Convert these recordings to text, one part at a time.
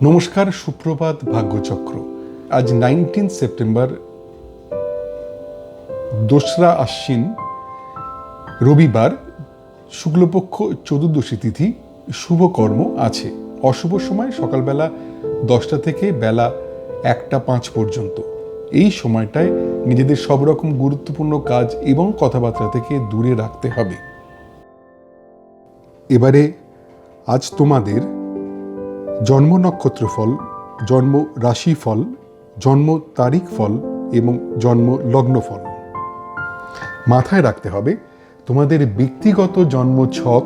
নমস্কার, সুপ্রভাত, ভাগ্যচক্র। আজ 19 সেপ্টেম্বর, দোসরা আশ্বিন, রবিবার, শুক্লপক্ষ চতুর্দশী তিথি। শুভকর্ম আছে। অশুভ সময় সকালবেলা 10টা থেকে বেলা 1টা 5 পর্যন্ত। এই সময়টায় নিজেদের সব রকম গুরুত্বপূর্ণ কাজ এবং কথাবার্তা থেকে দূরে রাখতে হবে। এবারে আজ তোমাদের জন্ম নক্ষত্র ফল, জন্ম রাশি ফল, জন্ম তারিখ ফল এবং জন্ম লগ্ন ফল। মাথায় রাখতে হবে তোমাদের ব্যক্তিগত জন্ম ছক,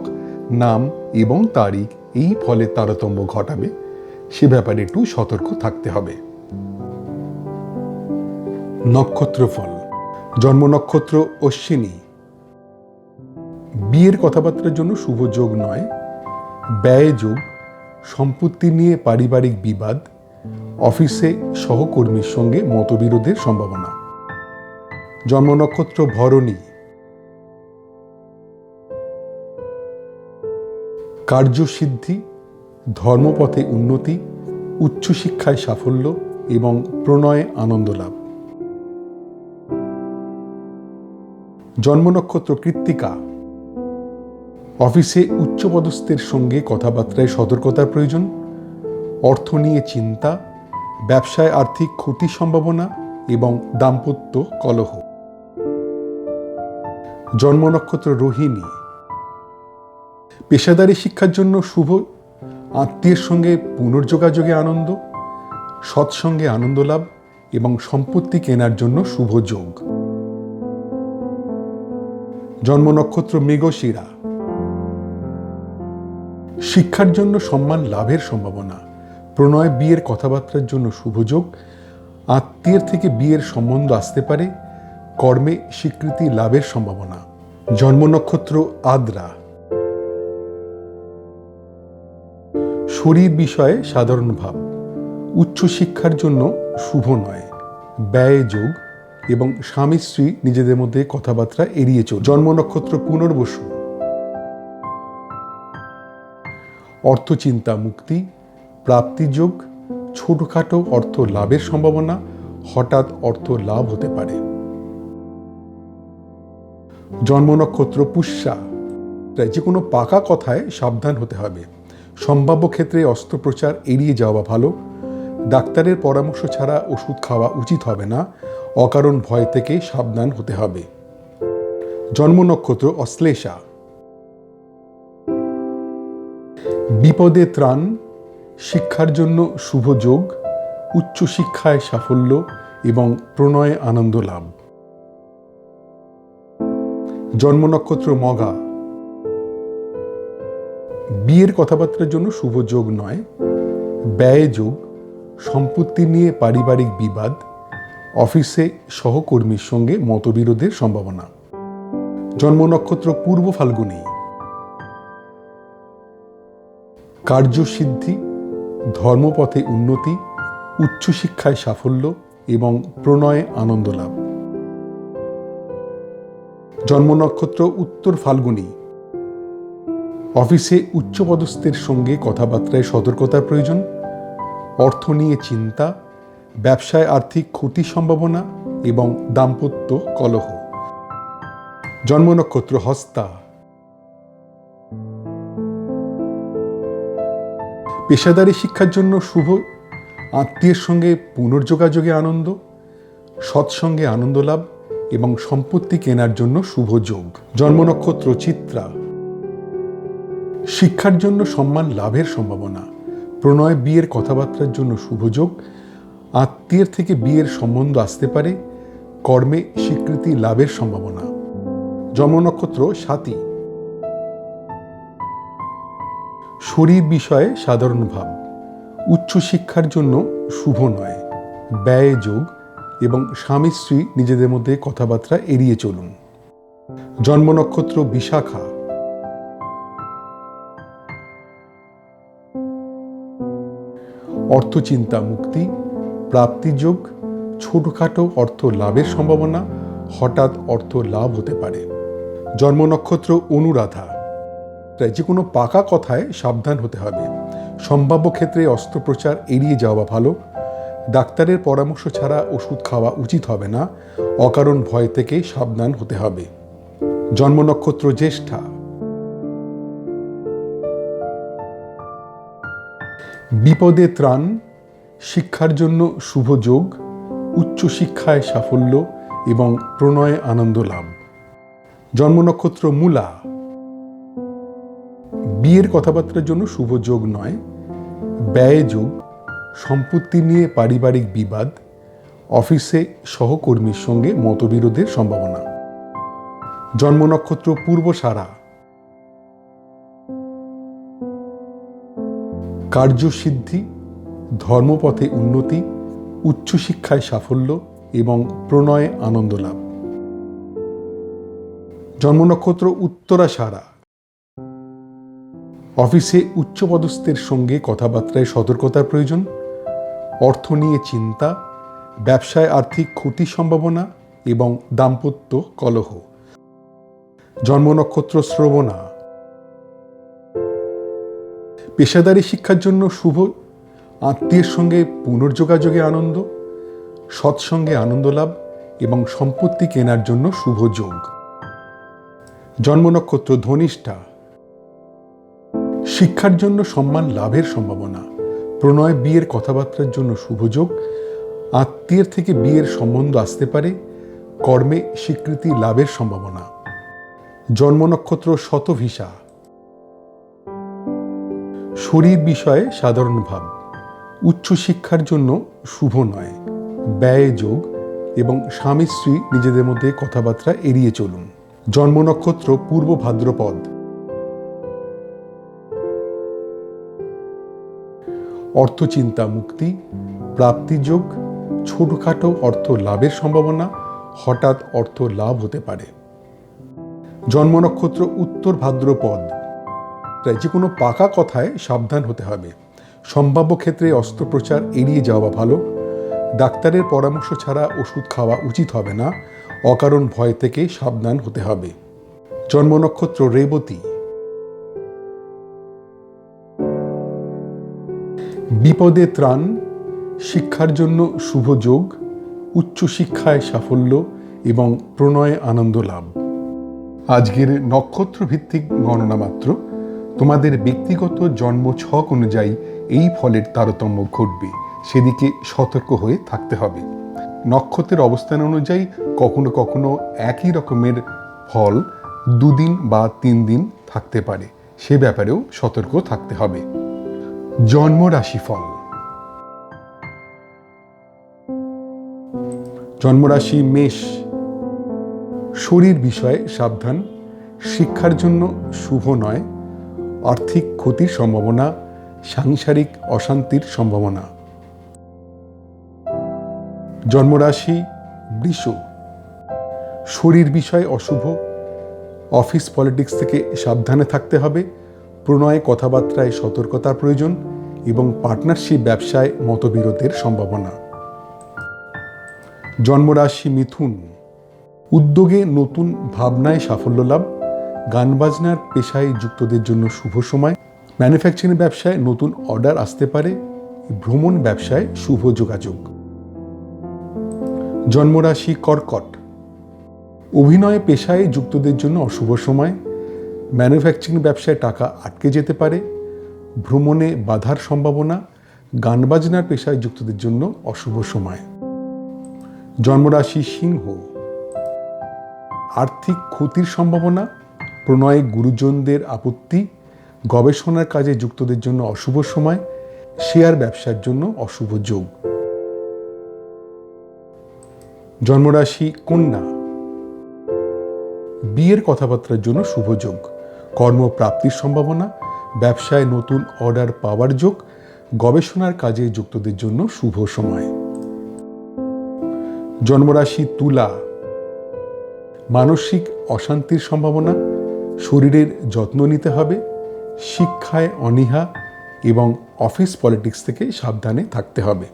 নাম এবং তারিখ এই ফলের তারতম্য ঘটাবে, সে ব্যাপারে একটু সতর্ক থাকতে হবে। নক্ষত্র ফল। জন্ম নক্ষত্র অশ্বিনী। বিয়ের কথাবার্তার জন্য শুভ যোগ নয়। ব্যয় যোগ, সম্পত্তি নিয়ে পারিবারিক বিবাদ, অফিসে সহকর্মীর সঙ্গে মতবিরোধের সম্ভাবনা। জন্ম নক্ষত্র ভরণী। কার্যসিদ্ধি, ধর্মপথে উন্নতি, উচ্চশিক্ষায় সাফল্য এবং প্রণয়ে আনন্দ লাভ। জন্ম নক্ষত্র কৃত্তিকা। অফিসে উচ্চপদস্থের সঙ্গে কথাবার্তায় সতর্কতার প্রয়োজন, অর্থ নিয়ে চিন্তা, ব্যবসায় আর্থিক ক্ষতির সম্ভাবনা এবং দাম্পত্য কলহ। জন্ম নক্ষত্র রোহিণী। পেশাদারি শিক্ষার জন্য শুভ, আত্মীয়ের সঙ্গে পুনর্যোগাযোগে আনন্দ, সৎসঙ্গে আনন্দ লাভ এবং সম্পত্তি কেনার জন্য শুভ যোগ। জন্ম নক্ষত্র মৃগশিরা। শিক্ষার জন্য সম্মান লাভের সম্ভাবনা, প্রণয় বিয়ের কথাবার্তার জন্য শুভযোগ, আত্মীয়ের থেকে বিয়ের সম্বন্ধ আসতে পারে, কর্মে স্বীকৃতি লাভের সম্ভাবনা। জন্ম নক্ষত্র আদ্রা। শরীর বিষয়ে সাধারণ ভাব, উচ্চশিক্ষার জন্য শুভ নয়, ব্যয় যোগ এবং স্বামী স্ত্রী নিজেদের মধ্যে কথাবার্তা এড়িয়ে চল। জন্ম নক্ষত্র পুনর্বসু। অর্থচিন্তা মুক্তি, প্রাপ্তিযোগ, ছোটখাটো অর্থ লাভের সম্ভাবনা, হঠাৎ অর্থ লাভ হতে পারে। জন্ম নক্ষত্র পুষ্যা। যে কোনো পাকা কথায় সাবধান হতে হবে। সম্ভাব্য ক্ষেত্রে অস্ত্রোপচার এড়িয়ে যাওয়া ভালো। ডাক্তারের পরামর্শ ছাড়া ওষুধ খাওয়া উচিত হবে না। অকারণ ভয় থেকে সাবধান হতে হবে। জন্ম নক্ষত্র অশ্লেষা। বিপদে ত্রাণ, শিক্ষার জন্য শুভ যোগ, উচ্চশিক্ষায় সাফল্য এবং প্রণয়ে আনন্দ লাভ। জন্ম নক্ষত্র মঘা। বিয়ের কথাবার্তার জন্য শুভ যোগ নয়, ব্যয় যোগ, সম্পত্তি নিয়ে পারিবারিক বিবাদ, অফিসে সহকর্মীর সঙ্গে মতবিরোধের সম্ভাবনা। জন্ম নক্ষত্র পূর্ব ফাল্গুনী। কার্যসিদ্ধি, ধর্মপথে উন্নতি, উচ্চশিক্ষায় সাফল্য এবং প্রণয়ে আনন্দ লাভ। জন্ম নক্ষত্র উত্তর ফাল্গুনী। অফিসে উচ্চপদস্থের সঙ্গে কথাবার্তায় সতর্কতার প্রয়োজন, অর্থ নিয়ে চিন্তা, ব্যবসায় আর্থিক ক্ষতির সম্ভাবনা এবং দাম্পত্য কলহ। জন্ম নক্ষত্র হস্তা। পেশাদারি শিক্ষার জন্য শুভ, আত্মীয়ের সঙ্গে পুনর্যোগাযোগে আনন্দ, সৎসঙ্গে আনন্দ লাভ এবং সম্পত্তি কেনার জন্য শুভ যোগ। জন্ম নক্ষত্র চিত্রা। শিক্ষার জন্য সম্মান লাভের সম্ভাবনা, প্রণয় বিয়ের কথাবার্তার জন্য শুভ যোগ, আত্মীয়ের থেকে বিয়ের সম্বন্ধ আসতে পারে, কর্মে স্বীকৃতি লাভের সম্ভাবনা। জন্ম নক্ষত্র স্বাতী। শরীর বিষয়ে সাধারণ ভাব, উচ্চশিক্ষার জন্য শুভ নয়, ব্যয় যোগ এবং স্বামী স্ত্রী নিজেদের মধ্যে কথাবার্তা এড়িয়ে চলুন। জন্ম নক্ষত্র বিশাখা। অর্থচিন্তা মুক্তি, প্রাপ্তিযোগ, ছোটখাটো অর্থ লাভের সম্ভাবনা, হঠাৎ অর্থ লাভ হতে পারে। জন্ম নক্ষত্র অনুরাধা। যে কোনো পাকা কথায় সাবধান হতে হবে। সম্ভাব্য ক্ষেত্রে অস্ত্রোপচার এড়িয়ে যাওয়া ভালো। ডাক্তারের পরামর্শ ছাড়া ওষুধ খাওয়া উচিত হবে না। অকারণ ভয় থেকে সাবধান হতে হবে। জন্ম নক্ষত্র জ্যেষ্ঠা। বিপদে ত্রাণ, শিক্ষার জন্য শুভ যোগ, উচ্চশিক্ষায় সাফল্য এবং প্রণয়ে আনন্দ লাভ। জন্ম নক্ষত্র মূলা। বিয়ের কথাবার্তার জন্য শুভ যোগ নয়, ব্যয় যোগ, সম্পত্তি নিয়ে পারিবারিক বিবাদ, অফিসে সহকর্মীর সঙ্গে মতবিরোধের সম্ভাবনা। জন্ম নক্ষত্র পূর্বসারা। কার্যসিদ্ধি, ধর্মপথে উন্নতি, উচ্চশিক্ষায় সাফল্য এবং প্রণয়ে আনন্দ লাভ। জন্ম নক্ষত্র উত্তরাষাঢ়া। অফিসে উচ্চপদস্থের সঙ্গে কথাবার্তায় সতর্কতার প্রয়োজন। অর্থ নিয়ে চিন্তা, ব্যবসায় আর্থিক ক্ষতির সম্ভাবনা এবং দাম্পত্য কলহ। জন্ম নক্ষত্র শ্রবণা। পেশাদারী শিক্ষার জন্য শুভ, আত্মীয়ের সঙ্গে পুনর্যোগাযোগে আনন্দ, সৎসঙ্গে আনন্দ লাভ এবং সম্পত্তি কেনার জন্য শুভ যোগ। জন্ম নক্ষত্র ধনিষ্ঠা। শিক্ষার জন্য সম্মান লাভের সম্ভাবনা, প্রণয় বিয়ের কথাবার্তার জন্য শুভ যোগ, আত্মীয়ের থেকে বিয়ের সম্বন্ধ আসতে পারে, কর্মে স্বীকৃতি লাভের সম্ভাবনা। জন্ম নক্ষত্র শতভিষা। শরীর বিষয়ে সাধারণ ভাব, উচ্চশিক্ষার জন্য শুভ নয়, ব্যয় যোগ এবং স্বামী স্ত্রী নিজেদের মধ্যে কথাবার্তা এড়িয়ে চলুন। জন্ম নক্ষত্র পূর্ব ভাদ্রপদ। অর্থচিন্তা মুক্তি, প্রাপ্তিযোগ, ছোটখাটো অর্থ লাভের সম্ভাবনা, হঠাৎ অর্থ লাভ হতে পারে। জন্ম নক্ষত্র উত্তর ভাদ্রপদ। যে কোনো পাকা কথায় সাবধান হতে হবে। সম্ভাব্য ক্ষেত্রে অস্ত্রোপচার এড়িয়ে যাওয়া ভালো। ডাক্তারের পরামর্শ ছাড়া ওষুধ খাওয়া উচিত হবে না। অকারণ ভয় থেকে সাবধান হতে হবে। জন্ম নক্ষত্র রেবতী। বিপদে ত্রাণ, শিক্ষার জন্য শুভ যোগ, উচ্চশিক্ষায় সাফল্য এবং প্রণয়ে আনন্দ লাভ। আজকের নক্ষত্র ভিত্তিক গণনা মাত্র। তোমাদের ব্যক্তিগত জন্ম ছক অনুযায়ী এই ফলের তারতম্য ঘটবে, সেদিকে সতর্ক হয়ে থাকতে হবে। নক্ষত্রের অবস্থান অনুযায়ী কখনো কখনো একই রকমের ফল 2 দিন বা 3 দিন থাকতে পারে, সে ব্যাপারেও সতর্ক থাকতে হবে। জন্ম রাশিফল। জন্মরাশি মেষ। শরীর বিষয়ে সাবধান, শিক্ষার জন্য শুভ নয়, আর্থিক ক্ষতির সম্ভাবনা, সাংসারিক অশান্তির সম্ভাবনা। জন্মরাশি বৃষ। শরীর বিষয়ে অশুভ, অফিস পলিটিক্স থেকে সাবধানে থাকতে হবে, প্রণয়ে কথাবার্তায় সতর্কতার প্রয়োজন এবং পার্টনারশিপ ব্যবসায় মতবিরোধের সম্ভাবনা। জন্মরাশি মিথুন। উদ্যোগে নতুন ভাবনায় সাফল্য লাভ, গান বাজনার পেশায় যুক্তদের জন্য শুভ সময়, ম্যানুফ্যাকচারিং ব্যবসায় নতুন অর্ডার আসতে পারে, ভ্রমণ ব্যবসায় শুভ যোগাযোগ। জন্মরাশি কর্কট। অভিনয় পেশায় যুক্তদের জন্য অশুভ সময়, ম্যানুফ্যাকচারিং ব্যবসায় টাকা আটকে যেতে পারে, ভ্রমণে বাধার সম্ভাবনা, গান বাজনার পেশায় যুক্তদের জন্য অশুভ সময়। জন্মরাশি সিংহ। আর্থিক ক্ষতির সম্ভাবনা, প্রণয়ে গুরুজনদের আপত্তি, গবেষণার কাজে যুক্তদের জন্য অশুভ সময়, শেয়ার ব্যবসার জন্য অশুভ যোগ। জন্মরাশি কন্যা। বিয়ের কথাবার্তার জন্য শুভ যোগ, কর্মপ্রাপ্তির সম্ভাবনা, ব্যবসায় নতুন অর্ডার পাওয়ার যোগ, গবেষণার কাজে যুক্তদের জন্য শুভ সময়। জন্মরাশি তুলা। মানসিক অশান্তির সম্ভাবনা, শরীরের যত্ন নিতে হবে, শিক্ষায় অনীহা এবং অফিস পলিটিক্স থেকে সাবধানে থাকতে হবে।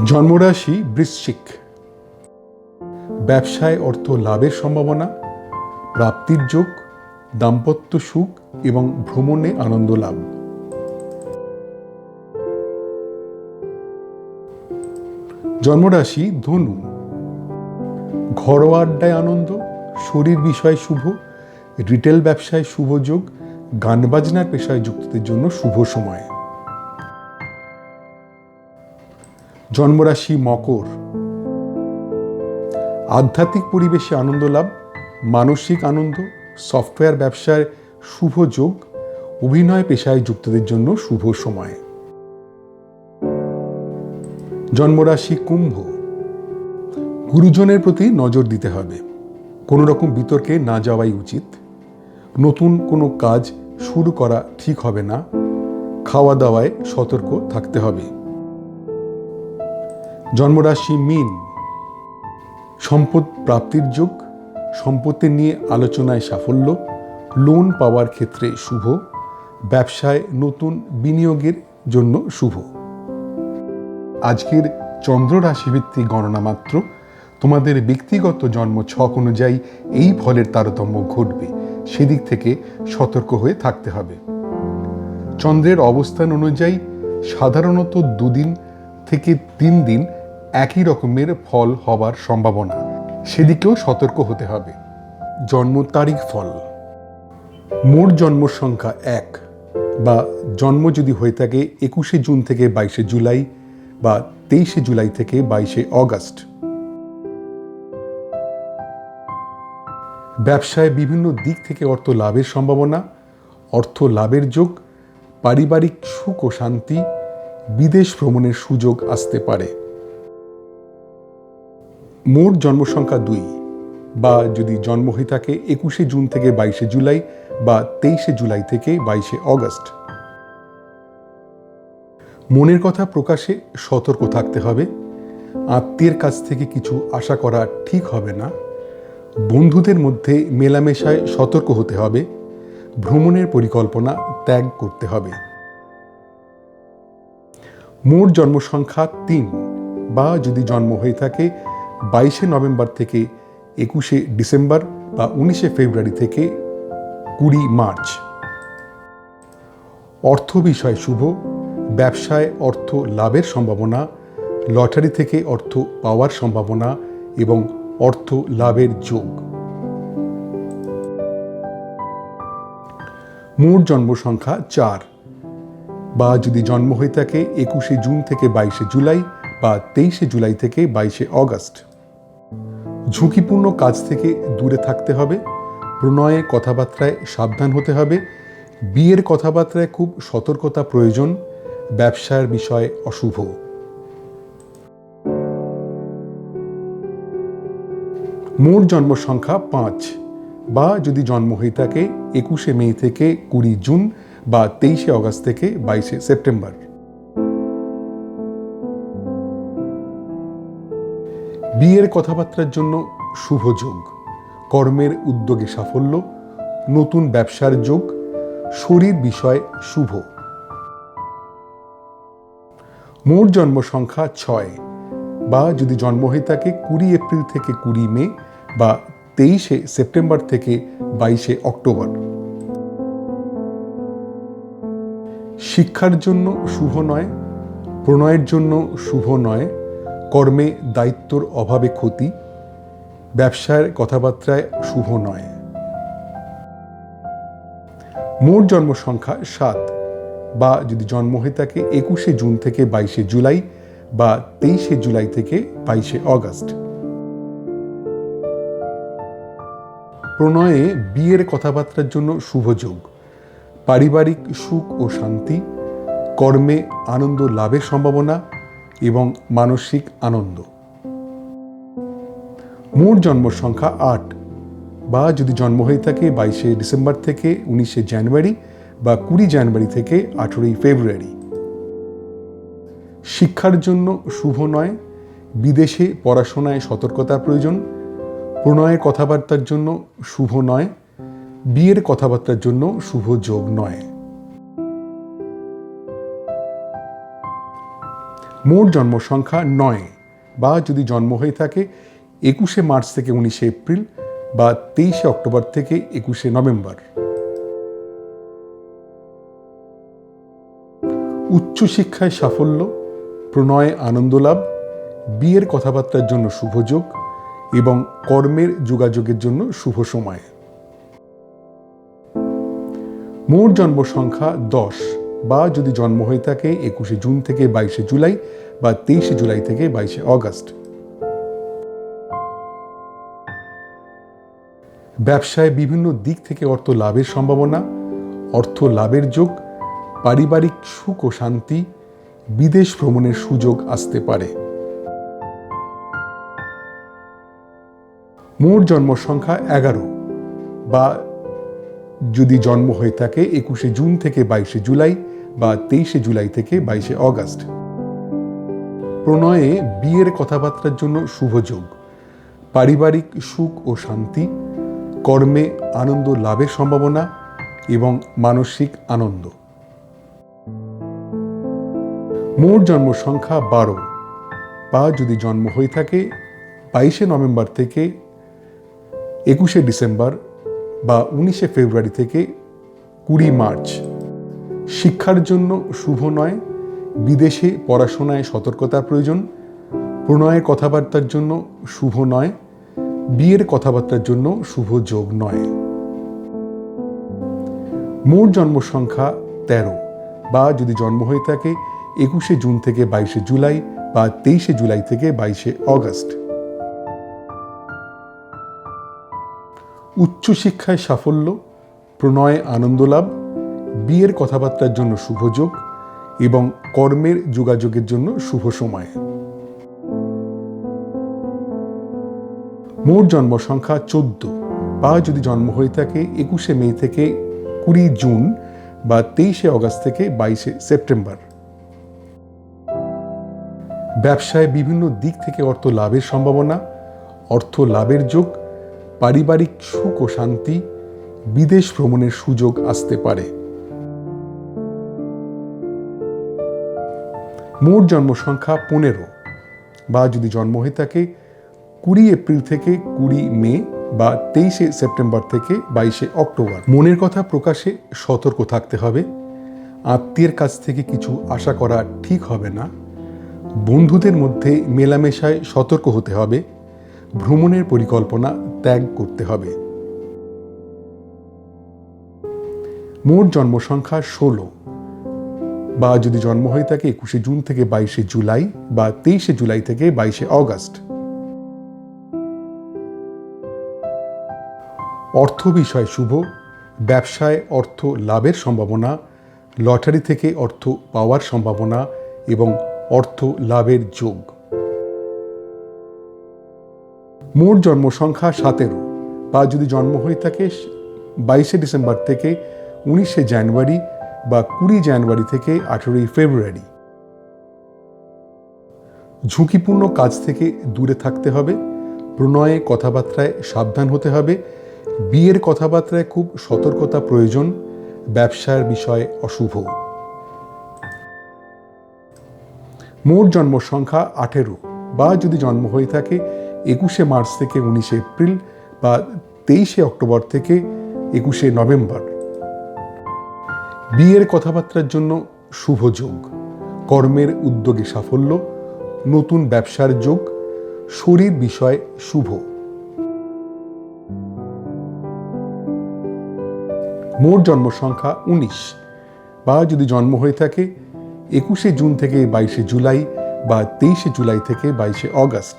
জন্মরাশি বৃশ্চিক। ব্যবসায় অর্থ লাভের সম্ভাবনা, প্রাপ্তির যোগ, দাম্পত্য সুখ এবং ভ্রমণে আনন্দ লাভ। জন্মরাশি ধনু, ঘরোয়া আড্ডায় আনন্দ, শরীর বিষয়ে শুভ, রিটেল ব্যবসায় শুভ যোগ, গান বাজনার পেশায় যুক্তদের জন্য শুভ সময়। জন্মরাশি মকর, আধ্যাত্মিক পরিবেশে আনন্দ লাভ, মানসিক আনন্দ, সফটওয়্যার ব্যবসায় শুভ যোগ, অভিনয় পেশায় যুক্তদের জন্য শুভ সময়। জন্মরাশি কুম্ভ, গুরুজনের প্রতি নজর দিতে হবে, কোনো রকম বিতর্কে না যাওয়াই উচিত, নতুন কোনো কাজ শুরু করা ঠিক হবে না, খাওয়া দাওয়ায় সতর্ক থাকতে হবে। জন্মরাশি মীন, সম্পদ প্রাপ্তির যোগ, সম্পত্তি নিয়ে আলোচনায় সাফল্য, লোন পাওয়ার ক্ষেত্রে শুভ, ব্যবসায় নতুন বিনিয়োগের জন্য শুভ। আজকের চন্দ্র রাশিভিত্তিক গণনা মাত্র, তোমাদের ব্যক্তিগত জন্ম ছক অনুযায়ী এই ফলের তারতম্য ঘটবে, সেদিক থেকে সতর্ক হয়ে থাকতে হবে। চন্দ্রের অবস্থান অনুযায়ী সাধারণত 2 দিন থেকে 3 দিন একই রকমের ফল হবার সম্ভাবনা, সেদিকেও সতর্ক হতে হবে। জন্ম তারিখ ফল, মোট জন্ম সংখ্যা 1 বা জন্ম যদি হয়ে থাকে 21শে জুন থেকে 22শে জুলাই বা 23শে জুলাই থেকে 22শে অগস্ট। ব্যবসায় বিভিন্ন দিক থেকে অর্থ লাভের সম্ভাবনা, অর্থ লাভের যোগ, পারিবারিক সুখ ও শান্তি, বিদেশ ভ্রমণের সুযোগ আসতে পারে। মোট জন্ম সংখ্যা 2 বা যদি জন্ম হয়ে থাকে 21শে জুন থেকে 22শে জুলাই বা 23শে জুলাই থেকে 22শে অগস্ট। মনের কথা প্রকাশে সতর্ক থাকতে হবে, আত্মীয়ের কাছ থেকে কিছু আশা করা ঠিক হবে না, বন্ধুদের মধ্যে মেলামেশায় সতর্ক হতে হবে, ভ্রমণের পরিকল্পনা ত্যাগ করতে হবে। মোট জন্ম সংখ্যা 3 বা যদি জন্ম হয়ে থাকে 22শে নভেম্বর থেকে 21শে ডিসেম্বর বা 19শে ফেব্রুয়ারি থেকে 20 মার্চ। অর্থ বিষয় শুভ, ব্যবসায় অর্থ লাভের সম্ভাবনা, লটারি থেকে অর্থ পাওয়ার সম্ভাবনা এবং অর্থ লাভের যোগ। মোট জন্ম সংখ্যা 4 বা যদি জন্ম হয়ে থাকে 21শে জুন থেকে 22শে জুলাই বা 23শে জুলাই থেকে 22শে অগস্ট। ঝুঁকিপূর্ণ কাজ থেকে দূরে থাকতে হবে, প্রণয়ে কথাবার্তায় সাবধান হতে হবে, বিয়ের কথাবার্তায় খুব সতর্কতা প্রয়োজন, ব্যবসার বিষয় অশুভ। মোট জন্ম সংখ্যা 5 বা যদি জন্ম হয়ে থাকে 21শে মে থেকে 20 জুন বা 23শে অগস্ট থেকে 22শে সেপ্টেম্বর। বিয়ের কথাবার্তার জন্য শুভ যোগ, কর্মের উদ্যোগে সাফল্য, নতুন ব্যবসার যোগ, শরীর বিষয় শুভ। মোট জন্ম সংখ্যা 6 বা যদি জন্ম হয়ে থাকে 20 এপ্রিল থেকে 20 মে বা 23শে সেপ্টেম্বর থেকে 22শে অক্টোবর। শিক্ষার জন্য শুভ নয়, প্রণয়ের জন্য শুভ নয়, কর্মে দায়িত্বর অভাবে ক্ষতি, ব্যবসার কথাবার্তায় শুভ নয়। মোট জন্ম সংখ্যা 7 বা যদি জন্ম হয়ে থাকে 21শে জুন থেকে 22শে জুলাই বা 23শে জুলাই থেকে 22শে অগস্ট। প্রণয়ে বিয়ের কথাবার্তার জন্য শুভ যোগ, পারিবারিক সুখ ও শান্তি, কর্মে আনন্দ লাভের সম্ভাবনা এবং মানসিক আনন্দ। মোট জন্ম সংখ্যা 8 বা যদি জন্ম হয়ে থাকে 22শে ডিসেম্বর থেকে 19শে জানুয়ারি বা 20 জানুয়ারি থেকে 18ই ফেব্রুয়ারি। শিক্ষার জন্য শুভ নয়, বিদেশে পড়াশোনায় সতর্কতার প্রয়োজন, প্রণয়ের কথাবার্তার জন্য শুভ নয়, বিয়ের কথাবার্তার জন্য শুভ যোগ নয়। মোট জন্ম সংখ্যা 9 বা যদি জন্ম হয়ে থাকে 21শে মার্চ থেকে 19শে এপ্রিল বা 23শে অক্টোবর থেকে 21শে নভেম্বর। উচ্চশিক্ষায় সাফল্য, প্রণয়ে আনন্দ লাভ, বিয়ের কথাবার্তার জন্য শুভ যোগ এবং কর্মের যোগাযোগের জন্য শুভ সময়। মোট জন্ম সংখ্যা 10 বা যদি জন্ম হয়ে থাকে 21শে জুন থেকে 22শে জুলাই বা 23শে জুলাই থেকে 22শে অগস্ট। ব্যবসায় বিভিন্ন দিক থেকে অর্থ লাভের সম্ভাবনা, অর্থ লাভের যোগ, পারিবারিক সুখ ও শান্তি, বিদেশ ভ্রমণের সুযোগ আসতে পারে। মোট জন্ম সংখ্যা 11 বা যদি জন্ম হয়ে থাকে 21শে জুন থেকে 22শে জুলাই বা 23শে জুলাই থেকে 22শে অগস্ট। প্রণয়ে বিয়ের কথাবার্তার জন্য শুভ যোগ, পারিবারিক সুখ ও শান্তি, কর্মে আনন্দ লাভের সম্ভাবনা এবং মানসিক আনন্দ। মোট জন্ম সংখ্যা 12 বা যদি জন্ম হয়ে থাকে 22শে নভেম্বর থেকে 21শে ডিসেম্বর বা 19শে ফেব্রুয়ারি থেকে 20 মার্চ। শিক্ষার জন্য শুভ নয়, বিদেশে পড়াশোনায় সতর্কতার প্রয়োজন, প্রণয়ের কথাবার্তার জন্য শুভ নয়, বিয়ের কথাবার্তার জন্য শুভ যোগ নয়। মোট জন্ম সংখ্যা 13 বা যদি জন্ম হয়ে থাকে 21শে জুন থেকে 22শে জুলাই বা 23শে জুলাই থেকে 22শে অগস্ট। উচ্চশিক্ষায় সাফল্য, প্রণয়ে আনন্দ লাভ, বিয়ের কথাবার্তার জন্য শুভ যোগ এবং কর্মের যোগাযোগের জন্য শুভ সময়। মোট জন্ম সংখ্যা 14 বা যদি জন্ম হয়ে থাকে 21শে মে থেকে 20 জুন বা 23শে অগস্ট থেকে 22শে সেপ্টেম্বর। ব্যবসায় বিভিন্ন দিক থেকে অর্থ লাভের সম্ভাবনা, অর্থ লাভের যোগ, পারিবারিক সুখ ও শান্তি, বিদেশ ভ্রমণের সুযোগ আসতে পারে। মোট জন্ম সংখ্যা 15 বা যদি জন্ম হয়ে থাকে 20 এপ্রিল থেকে 20 মে বা 23শে সেপ্টেম্বর থেকে 22শে অক্টোবর। মনের কথা প্রকাশে সতর্ক থাকতে হবে, আত্মীয়ের কাছ থেকে কিছু আশা করা ঠিক হবে না, বন্ধুদের মধ্যে মেলামেশায় সতর্ক হতে হবে, ভ্রমণের পরিকল্পনা ত্যাগ করতে হবে। মোট জন্ম সংখ্যা 16 বা যদি জন্ম হয়ে থাকে 21শে জুন থেকে 22শে জুলাই বা 23শে জুলাই থেকে 22শে অগস্ট। অর্থ বিষয় শুভ, ব্যবসায় অর্থ লাভের সম্ভাবনা, লটারি থেকে অর্থ পাওয়ার সম্ভাবনা এবং অর্থ লাভের যোগ। মোট জন্ম সংখ্যা 17 বা যদি জন্ম হয়ে থাকে 22শে ডিসেম্বর থেকে 19শে জানুয়ারি বা 20 জানুয়ারি থেকে 18 ফেব্রুয়ারি। ঝুঁকিপূর্ণ কাজ থেকে দূরে থাকতে হবে, প্রণয়ে কথাবার্তায় সাবধান হতে হবে, বিয়ের কথাবার্তায় খুব সতর্কতা প্রয়োজন, ব্যবসার বিষয় অশুভ। মোট জন্ম সংখ্যা 18 বা যদি জন্ম হয়ে থাকে 21শে মার্চ থেকে 19শে এপ্রিল বা 23শে অক্টোবর থেকে 21শে নভেম্বর। বিয়ের কথাবার্তার জন্য শুভ যোগ, কর্মের উদ্যোগে সাফল্য, নতুন ব্যবসার যোগ, শরীর বিষয় শুভ। মোট জন্ম সংখ্যা 19 বা যদি জন্ম হয়ে থাকে 21শে জুন থেকে 22শে জুলাই বা 23শে জুলাই থেকে 22শে অগস্ট।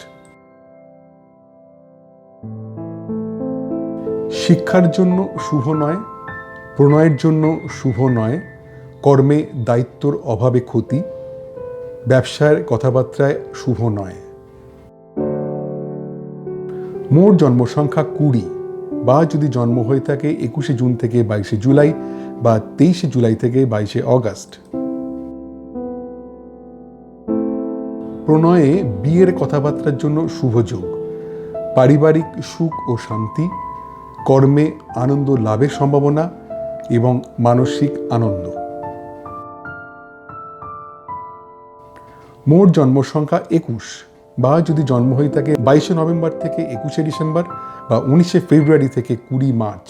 শিক্ষার জন্য শুভ নয়, প্রণয়ের জন্য শুভ নয়, কর্মে দায়িত্বর অভাবে ক্ষতি, ব্যবসার কথাবার্তায় শুভ নয়। মোট জন্ম সংখ্যা 20 বা যদি জন্ম হয়ে থাকে 21শে জুন থেকে 22শে জুলাই বা 23শে জুলাই থেকে 22শে অগস্ট। প্রণয়ে বিয়ের কথাবার্তার জন্য শুভ যোগ, পারিবারিক সুখ ও শান্তি, কর্মে আনন্দ লাভের সম্ভাবনা এবং মানসিক আনন্দ। মোট জন্ম সংখ্যা 21 বা যদি জন্ম হয়ে থাকে 22শে নভেম্বর থেকে 21শে ডিসেম্বর বা 19শে ফেব্রুয়ারি থেকে 20 মার্চ।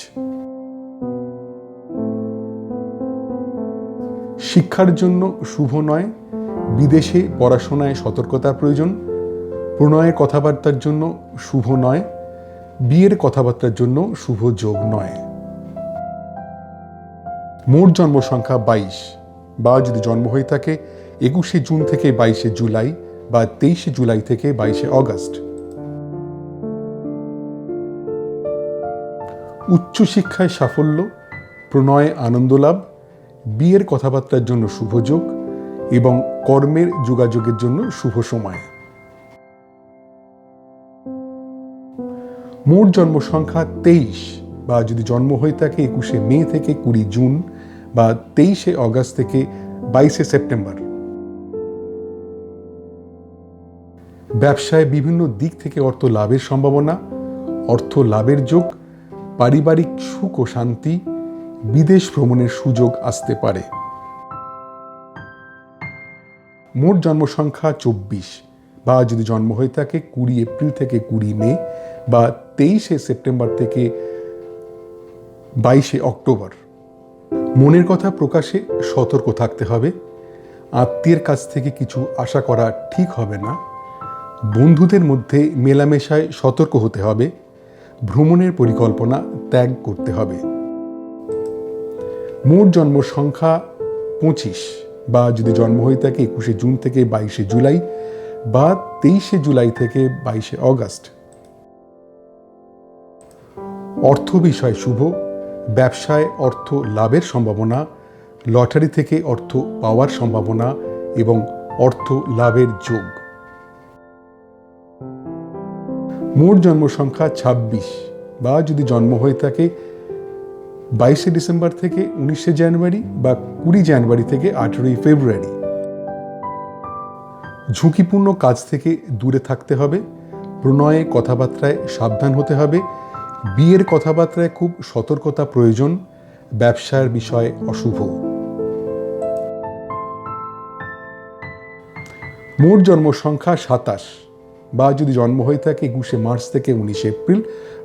শিক্ষার জন্য শুভ নয়, বিদেশে পড়াশোনায় সতর্কতার প্রয়োজন। প্রণয়ের কথাবার্তার জন্য শুভ নয়, বিয়ের কথাবার্তার জন্য শুভ যোগ নয়। মোট জন্ম সংখ্যা 22, বা যদি জন্ম হয়ে থাকে 21শে জুন থেকে 22শে জুলাই বা 23শে জুলাই থেকে 22শে অগস্ট। উচ্চশিক্ষায় সাফল্য, প্রণয়ে আনন্দ লাভ, বিয়ের কথাবার্তার জন্য শুভ যোগ এবং কর্মের যোগাযোগের জন্য শুভ সময়। মোট জন্ম সংখ্যা 23, বা যদি জন্ম হয়ে থাকে 21শে মে থেকে 20 জুন বা 23শে অগস্ট থেকে 22শে সেপ্টেম্বর। ব্যবসায় বিভিন্ন দিক থেকে অর্থ লাভের সম্ভাবনা, অর্থ লাভের যোগ, পারিবারিক সুখ ও শান্তি, বিদেশ ভ্রমণের সুযোগ আসতে পারে। মোট জন্ম সংখ্যা 24, বা যদি জন্ম হয়ে থাকে 20 এপ্রিল থেকে 20 মে বা 23শে সেপ্টেম্বর থেকে 22শে অক্টোবর। মনের কথা প্রকাশে সতর্ক থাকতে হবে। আত্মীয়ের কাছ থেকে কিছু আশা করা ঠিক হবে না। বন্ধুদের মধ্যে মেলামেশায় সতর্ক হতে হবে। ভ্রমণের পরিকল্পনা ত্যাগ করতে হবে। মোট জন্ম সংখ্যা 25, বা যদি জন্ম হয়ে থাকে 21শে জুন থেকে 22শে জুলাই বা 23শে জুলাই থেকে 22শে অগস্ট। অর্থ বিষয় শুভ, ব্যবসায় অর্থ লাভের সম্ভাবনা, লটারি থেকে অর্থ পাওয়ার সম্ভাবনা এবং অর্থ লাভের যোগ। মোট জন্ম সংখ্যা 26, বা যদি জন্ম হয়ে থাকে 22শে ডিসেম্বর থেকে 19শে জানুয়ারি বা 20 জানুয়ারি থেকে 18ই ফেব্রুয়ারি। ঝুঁকিপূর্ণ কাজ থেকে দূরে থাকতে হবে। প্রণয়ে কথাবার্তায় সাবধান হতে হবে। বিয়ের কথাবার্তায় খুব সতর্কতা প্রয়োজন। ব্যবসার বিষয় অশুভ। মোট জন্ম সংখ্যা 27, বা যদি জন্ম হয়ে থাকে 21শে মার্চ থেকে 19শে এপ্রিল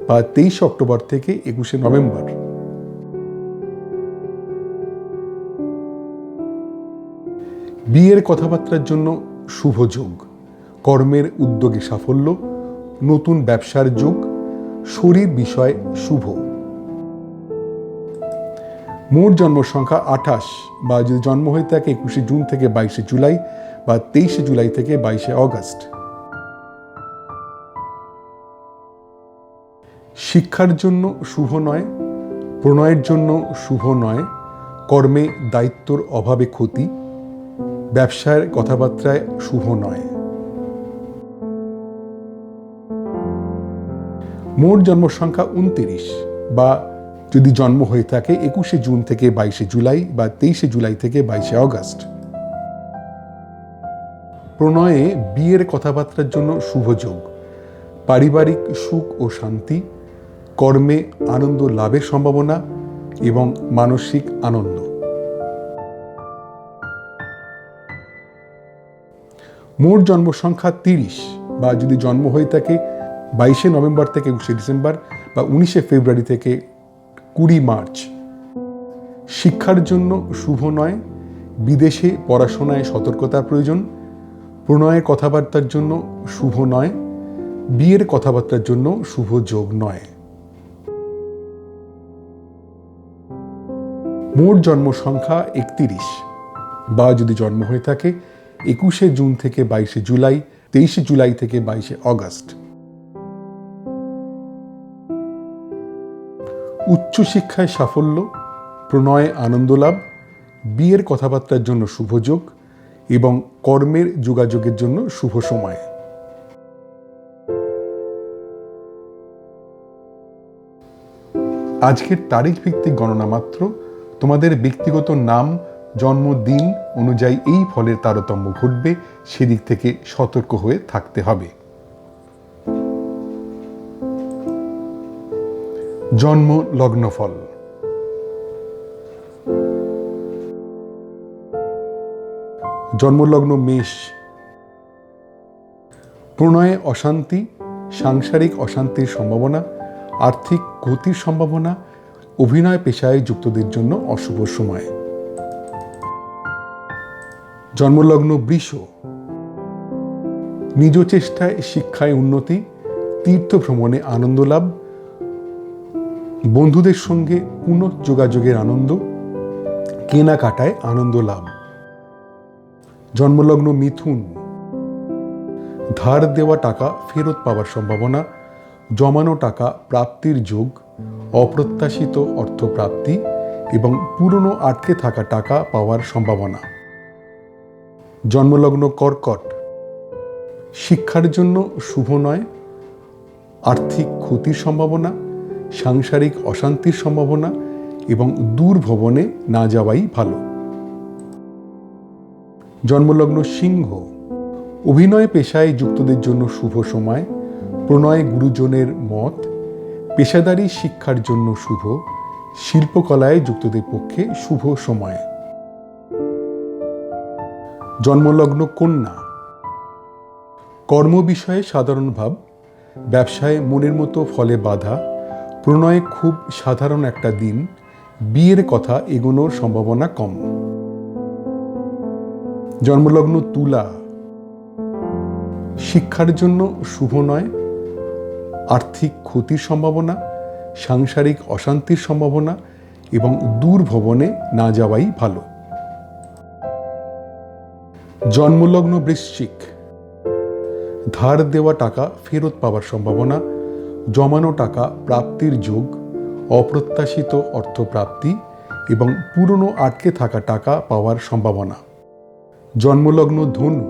বা 23শে অক্টোবর থেকে 21শে নভেম্বর। বিয়ের কথাবার্তার জন্য শুভ যোগ, কর্মের উদ্যোগে সাফল্য, নতুন ব্যবসার যোগ, শরীর বিষয় শুভ। মোট জন্ম সংখ্যা 28, বা যদি জন্ম হয়ে থাকে 21শে জুন থেকে 22শে জুলাই বা 23শে জুলাই থেকে 22শে অগস্ট। শিক্ষার জন্য শুভ নয়, প্রণয়ের জন্য শুভ নয়, কর্মে দায়িত্বর অভাবে ক্ষতি, ব্যবসার কথাবার্তায় শুভ নয়। মোট জন্ম সংখ্যা 29, বা যদি জন্ম হয়ে থাকে 21শে জুন থেকে 22শে জুলাই বা 23শে জুলাই থেকে 22শে অগস্ট। প্রণয়ে বিয়ের কথাবার্তার জন্য শুভ যোগ, পারিবারিক সুখ ও শান্তি, কর্মে আনন্দ লাভের সম্ভাবনা এবং মানসিক আনন্দ। মোট জন্ম সংখ্যা 30, বা যদি জন্ম হয়ে থাকে 22শে নভেম্বর থেকে 21শে ডিসেম্বর বা 19শে ফেব্রুয়ারি থেকে 20 মার্চ। শিক্ষার জন্য শুভ নয়, বিদেশে পড়াশোনায় সতর্কতার প্রয়োজন। প্রণয়ের কথাবার্তার জন্য শুভ নয়, বিয়ের কথাবার্তার জন্য শুভ যোগ নয়। মোট জন্ম সংখ্যা 31, বা যদি জন্ম হয়ে থাকে 21শে জুন থেকে 22শে জুলাই, 23শে জুলাই থেকে 22শে অগস্ট। উচ্চশিক্ষায় সাফল্য, প্রণয়ে আনন্দ লাভ, বিয়ের কথাবার্তার জন্য শুভ যোগ এবং কর্মের যোগাযোগের জন্য শুভ সময়। আজকের তারিখ ভিত্তিক গণনা মাত্র। তোমাদের ব্যক্তিগত নাম, জন্মদিন অনুযায়ী এই ফলের তারতম্য ঘটবে, সেদিক থেকে সতর্ক হয়ে থাকতে হবে। জন্ম লগ্নফল। জন্মলগ্ন মেষ। প্রণয়ে অশান্তি, সাংসারিক অশান্তির সম্ভাবনা, আর্থিক ক্ষতির সম্ভাবনা, অভিনয় পেশায় যুক্তদের জন্য অশুভ সময়। জন্মলগ্ন বৃষ, নিজ চেষ্টায় শিক্ষায় উন্নতি, তীর্থ ভ্রমণে আনন্দ লাভ, বন্ধুদের সঙ্গে পুনঃযোগাযোগের আনন্দ, কেনাকাটায় আনন্দ লাভ। জন্মলগ্ন মিথুন, ধার দেওয়া টাকা ফেরত পাওয়ার সম্ভাবনা, জমানো টাকা প্রাপ্তির যোগ, অপ্রত্যাশিত অর্থপ্রাপ্তি এবং পুরনো আটকে থাকা টাকা পাওয়ার সম্ভাবনা। জন্মলগ্ন কর্কট, শিক্ষার জন্য শুভ নয়, আর্থিক ক্ষতির সম্ভাবনা, সাংসারিক অশান্তির সম্ভাবনা এবং দূর ভ্রমণে না যাওয়াই ভালো। জন্মলগ্ন সিংহ, অভিনয় পেশায় যুক্তদের জন্য শুভ সময়, প্রণয় গুরুজনের মত, পেশাদারি শিক্ষার জন্য শুভ, শিল্পকলায় যুক্তদের পক্ষে শুভ সময়। জন্মলগ্ন কন্যা, কর্ম বিষয়ে সাধারণ ভাব, ব্যবসায় মনের মতো ফলে বাধা, প্রণয়ে খুব সাধারণ একটা দিন, বিয়ের কথা এগোনোর সম্ভাবনা কম। জন্মলগ্ন তুলা, শিক্ষার জন্য শুভ নয়, আর্থিক ক্ষতির সম্ভাবনা, সাংসারিক অশান্তির সম্ভাবনা এবং দূর ভ্রমণে না যাওয়াই ভালো। জন্মলগ্ন বৃশ্চিক, ধার দেওয়া টাকা ফেরত পাওয়ার সম্ভাবনা, জমানো টাকা প্রাপ্তির যোগ, অপ্রত্যাশিত অর্থপ্রাপ্তি এবং পুরনো আটকে থাকা টাকা পাওয়ার সম্ভাবনা। জন্মলগ্ন ধনু,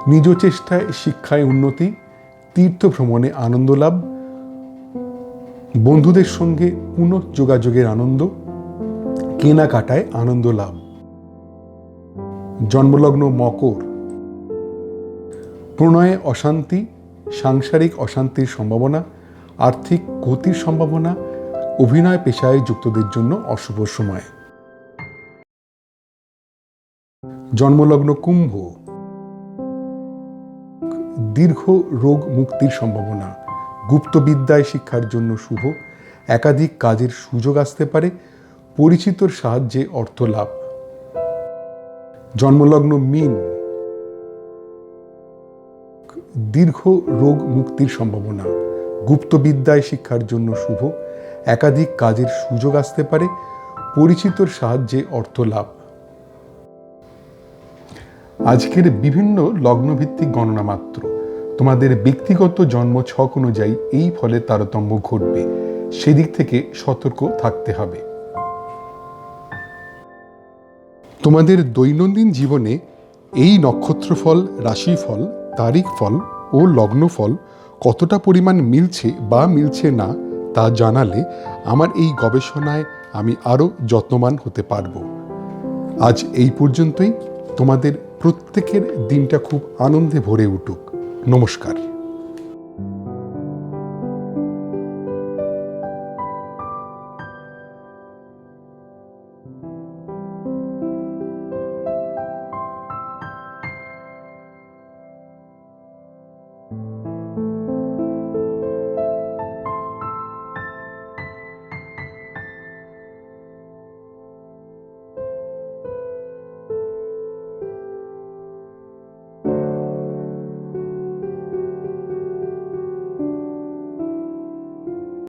নিজ চেষ্টায় শিক্ষায় উন্নতি, তীর্থ ভ্রমণে আনন্দ লাভ, বন্ধুদের সঙ্গে পুনঃযোগাযোগের আনন্দ, কেনাকাটায় আনন্দ লাভ। জন্মলগ্ন মকর, প্রণয়ে অশান্তি, সাংসারিক অশান্তির সম্ভাবনা, আর্থিক ক্ষতির সম্ভাবনা, অভিনয় পেশায় যুক্তদের জন্য অশুভ সময়। জন্মলগ্ন কুম্ভ, দীর্ঘ রোগ মুক্তির সম্ভাবনা, গুপ্তবিদ্যায় শিক্ষার জন্য শুভ, একাধিক কাজের সুযোগ আসতে পারে, পরিচিতর সাহায্যে অর্থ লাভ। জন্মলগ্ন মীন, দীর্ঘ রোগ মুক্তির সম্ভাবনা, গুপ্তবিদ্যায় শিক্ষার জন্য শুভ, একাধিক কাজের সুযোগ আসতে পারে, পরিচিতর সাহায্যে অর্থ লাভ। আজকের বিভিন্ন লগ্নভিত্তিক গণনা মাত্র, তোমাদের ব্যক্তিগত জন্ম ছক অনুযায়ী এই ফলের তারতম্য ঘটবে, সেদিক থেকে সতর্ক থাকতে হবে। তোমাদের দৈনন্দিন জীবনে এই নক্ষত্রফল, রাশিফল, তারিখ ফল ও লগ্নফল কতটা পরিমাণ মিলছে বা মিলছে না তা জানালে আমার এই গবেষণায় আমি আরও যত্নবান হতে পারব। আজ এই পর্যন্তই। তোমাদের প্রত্যেকের দিনটা খুব আনন্দে ভরে উঠুক। নমস্কার।